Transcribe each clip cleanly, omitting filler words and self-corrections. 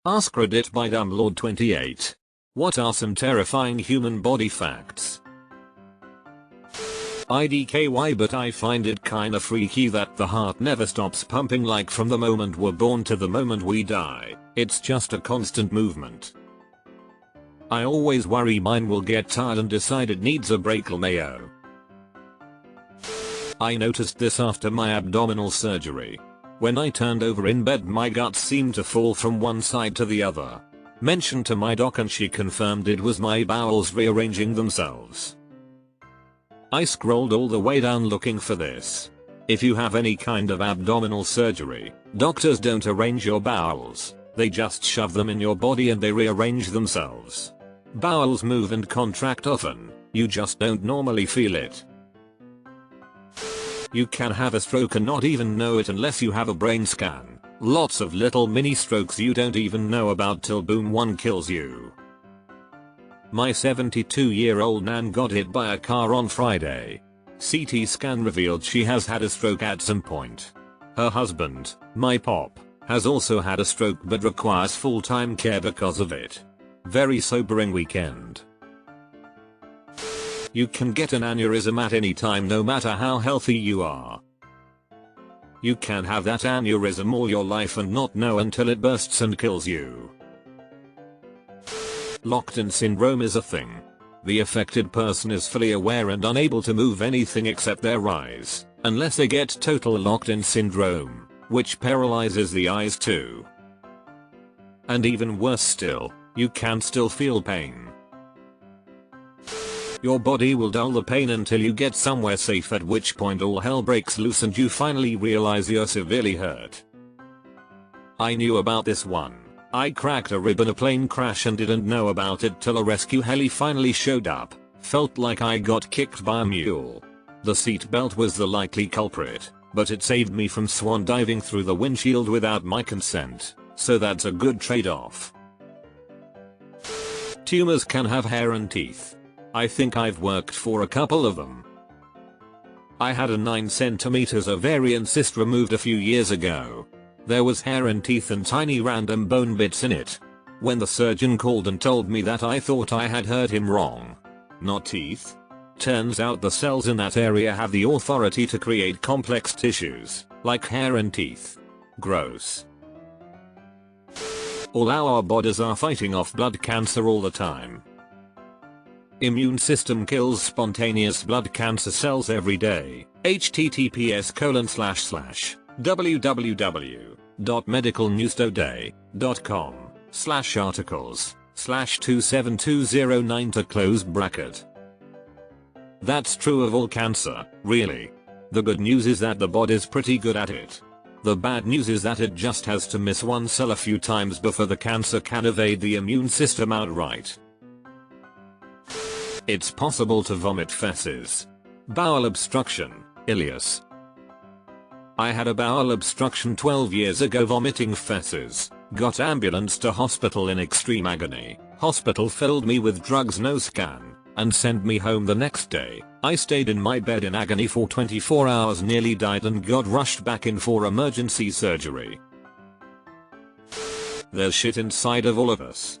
AskReddit by Dumbledore28. What are some terrifying human body facts? IDKY, but I find it kinda freaky that the heart never stops pumping, like from the moment we're born to the moment we die. It's just a constant movement. I always worry mine will get tired and decide it needs a break. LMAO. I noticed this after my abdominal surgery. When I turned over in bed, my guts seemed to fall from one side to the other. Mentioned to my doc and she confirmed it was my bowels rearranging themselves. I scrolled all the way down looking for this. If you have any kind of abdominal surgery, doctors don't arrange your bowels, they just shove them in your body and they rearrange themselves. Bowels move and contract often, you just don't normally feel it. You can have a stroke and not even know it unless you have a brain scan. Lots of little mini strokes you don't even know about till boom, one kills you. My 72-year-old nan got hit by a car on Friday. CT scan revealed she has had a stroke at some point. Her husband, my pop, has also had a stroke but requires full-time care because of it. Very sobering weekend. You can get an aneurysm at any time, no matter how healthy you are. You can have that aneurysm all your life and not know until it bursts and kills you. Locked-in syndrome is a thing. The affected person is fully aware and unable to move anything except their eyes, unless they get total locked-in syndrome, which paralyzes the eyes too. And even worse still, you can still feel pain. Your body will dull the pain until you get somewhere safe, at which point all hell breaks loose and you finally realize you're severely hurt. I knew about this one. I cracked a rib in a plane crash and didn't know about it till a rescue heli finally showed up. Felt like I got kicked by a mule. The seatbelt was the likely culprit, but it saved me from swan diving through the windshield without my consent, so that's a good trade-off. Tumors can have hair and teeth. I think I've worked for a couple of them. I had a 9 cm ovarian cyst removed a few years ago. There was hair and teeth and tiny random bone bits in it. When the surgeon called and told me that, I thought I had heard him wrong. Not teeth. Turns out the cells in that area have the authority to create complex tissues, like hair and teeth. Gross. All our bodies are fighting off blood cancer all the time. Immune system kills spontaneous blood cancer cells every day. https://www.medicalnewstoday.com/articles/27209 to close bracket. That's true of all cancer, really. The good news is that the body's pretty good at it. The bad news is that it just has to miss one cell a few times before the cancer can evade the immune system outright. It's possible to vomit feces. Bowel obstruction, ileus. I had a bowel obstruction 12 years ago, vomiting feces. Got ambulance to hospital in extreme agony. Hospital filled me with drugs, no scan, and sent me home the next day. I stayed in my bed in agony for 24 hours, nearly died, and got rushed back in for emergency surgery. There's shit inside of all of us.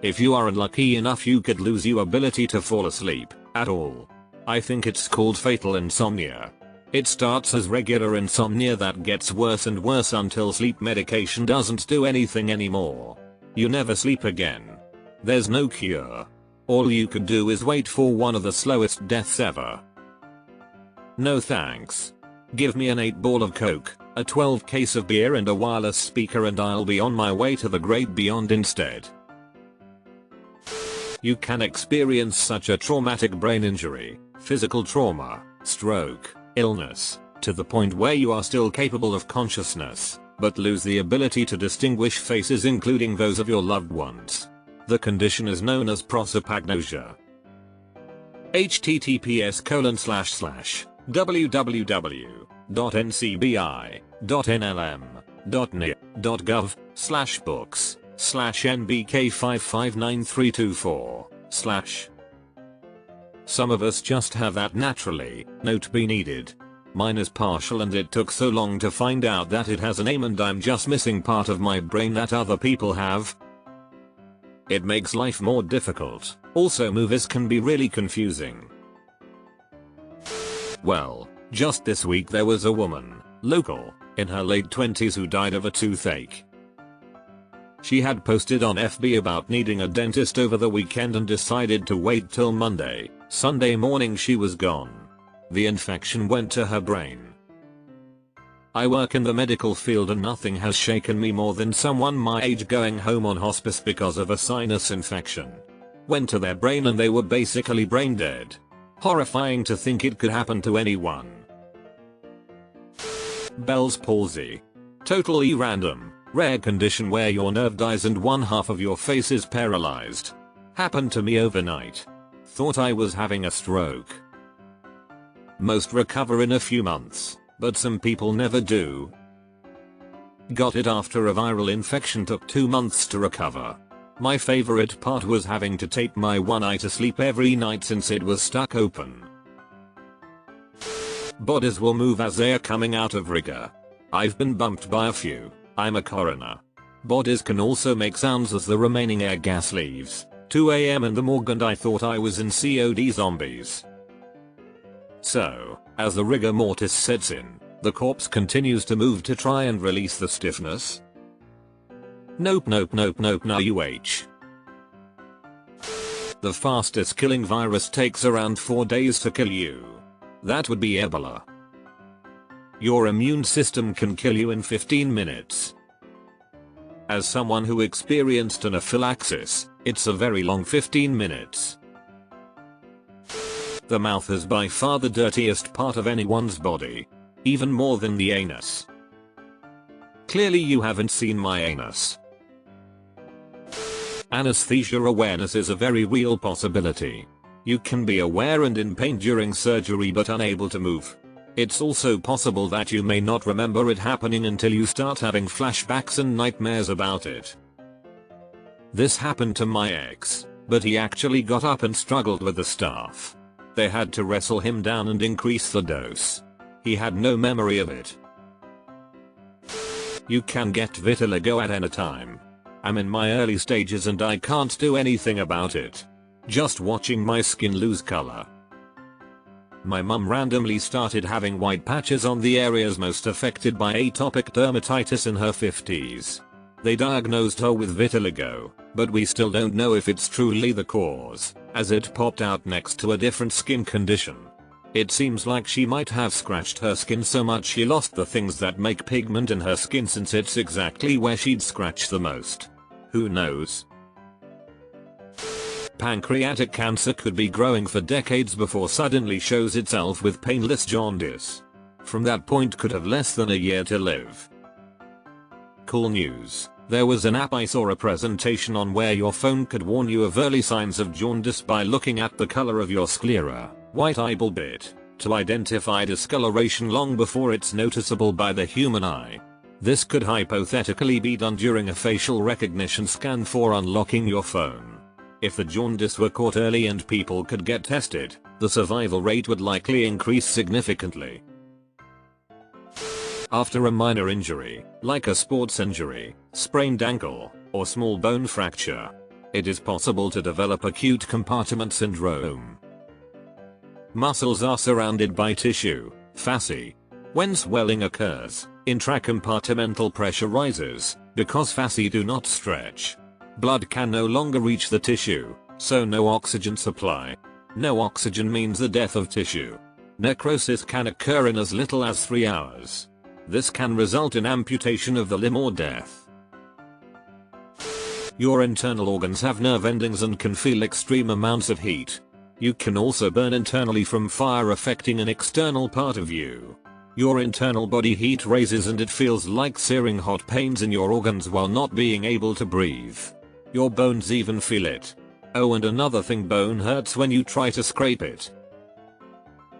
If you are unlucky enough, you could lose your ability to fall asleep at all. I think it's called fatal insomnia. It starts as regular insomnia that gets worse and worse until sleep medication doesn't do anything anymore. You never sleep again. There's no cure. All you could do is wait for one of the slowest deaths ever. No thanks. Give me an 8-ball of coke, a 12 case of beer and a wireless speaker and I'll be on my way to the great beyond instead. You can experience such a traumatic brain injury, physical trauma, stroke, illness, to the point where you are still capable of consciousness, but lose the ability to distinguish faces, including those of your loved ones. The condition is known as prosopagnosia. https://www.ncbi.nlm.gov/nbk559324/ Some of us just have that naturally. Note be needed. Mine is partial and it took so long to find out that it has a name and I'm just missing part of my brain that other people have. It makes life more difficult. Also, movies can be really confusing. Well, just this week there was a woman, local, in her late 20s who died of a toothache. She had posted on FB about needing a dentist over the weekend and decided to wait till Monday. Sunday morning she was gone. The infection went to her brain. I work in the medical field and nothing has shaken me more than someone my age going home on hospice because of a sinus infection. Went to their brain and they were basically brain dead. Horrifying to think it could happen to anyone. Bell's palsy. Totally random, rare condition where your nerve dies and one half of your face is paralyzed. Happened to me overnight. Thought I was having a stroke. Most recover in a few months, but some people never do. Got it after a viral infection, took 2 months to recover. My favorite part was having to tape my one eye to sleep every night since it was stuck open. Bodies will move as they are coming out of rigor. I've been bumped by a few. I'm a coroner. Bodies can also make sounds as the remaining air gas leaves. 2 AM in the morgue and I thought I was in COD Zombies. So, as the rigor mortis sets in, the corpse continues to move to try and release the stiffness. Nope, no UH. The fastest killing virus takes around 4 days to kill you. That would be Ebola. Your immune system can kill you in 15 minutes. As someone who experienced anaphylaxis, it's a very long 15 minutes. The mouth is by far the dirtiest part of anyone's body. Even more than the anus. Clearly you haven't seen my anus. Anesthesia awareness is a very real possibility. You can be aware and in pain during surgery but unable to move. It's also possible that you may not remember it happening until you start having flashbacks and nightmares about it. This happened to my ex, but he actually got up and struggled with the staff. They had to wrestle him down and increase the dose. He had no memory of it. You can get vitiligo at any time. I'm in my early stages and I can't do anything about it. Just watching my skin lose color. My mum randomly started having white patches on the areas most affected by atopic dermatitis in her 50s. They diagnosed her with vitiligo, but we still don't know if it's truly the cause, as it popped out next to a different skin condition. It seems like she might have scratched her skin so much she lost the things that make pigment in her skin, since it's exactly where she'd scratch the most. Who knows? Pancreatic cancer could be growing for decades before suddenly shows itself with painless jaundice. From that point could have less than a year to live. Cool news. There was an app I saw a presentation on where your phone could warn you of early signs of jaundice by looking at the color of your sclera, white eyeball bit, to identify discoloration long before it's noticeable by the human eye. This could hypothetically be done during a facial recognition scan for unlocking your phone. If the jaundice were caught early and people could get tested, the survival rate would likely increase significantly. After a minor injury, like a sports injury, sprained ankle, or small bone fracture, it is possible to develop acute compartment syndrome. Muscles are surrounded by tissue, fascia. When swelling occurs, intracompartmental pressure rises, because fascia do not stretch. Blood can no longer reach the tissue, so no oxygen supply. No oxygen means the death of tissue. Necrosis can occur in as little as 3 hours. This can result in amputation of the limb or death. Your internal organs have nerve endings and can feel extreme amounts of heat. You can also burn internally from fire affecting an external part of you. Your internal body heat raises and it feels like searing hot pains in your organs while not being able to breathe. Your bones even feel it. Oh, and another thing, bone hurts when you try to scrape it.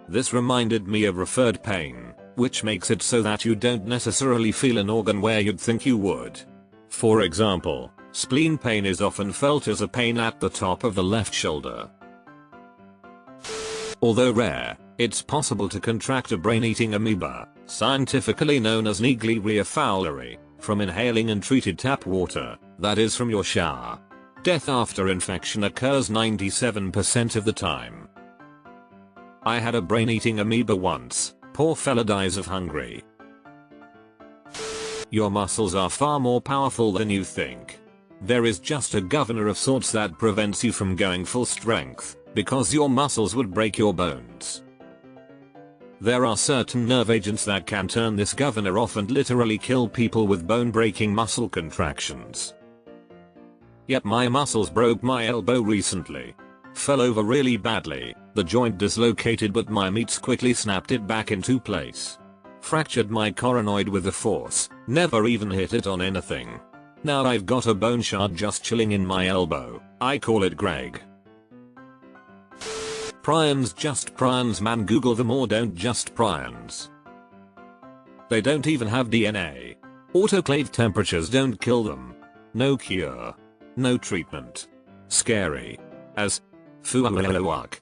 This reminded me of referred pain, which makes it so that you don't necessarily feel an organ where you'd think you would. For example, spleen pain is often felt as a pain at the top of the left shoulder. Although rare, It's possible to contract a brain-eating amoeba, scientifically known as Neigleria fowleri, from inhaling untreated tap water, that is from your shower. Death after infection occurs 97% of the time. I had a brain-eating amoeba once. Poor fella dies of hunger. Your muscles are far more powerful than you think. There is just a governor of sorts that prevents you from going full strength, because your muscles would break your bones. There are certain nerve agents that can turn this governor off and literally kill people with bone-breaking muscle contractions. Yet my muscles broke my elbow recently. Fell over really badly, the joint dislocated but my meats quickly snapped it back into place. Fractured my coronoid with a force, never even hit it on anything. Now I've got a bone shard just chilling in my elbow, I call it Greg. Prions, just prions man, Google them or don't, just prions. They don't even have DNA. Autoclave temperatures don't kill them. No cure. No treatment. Scary as fuck.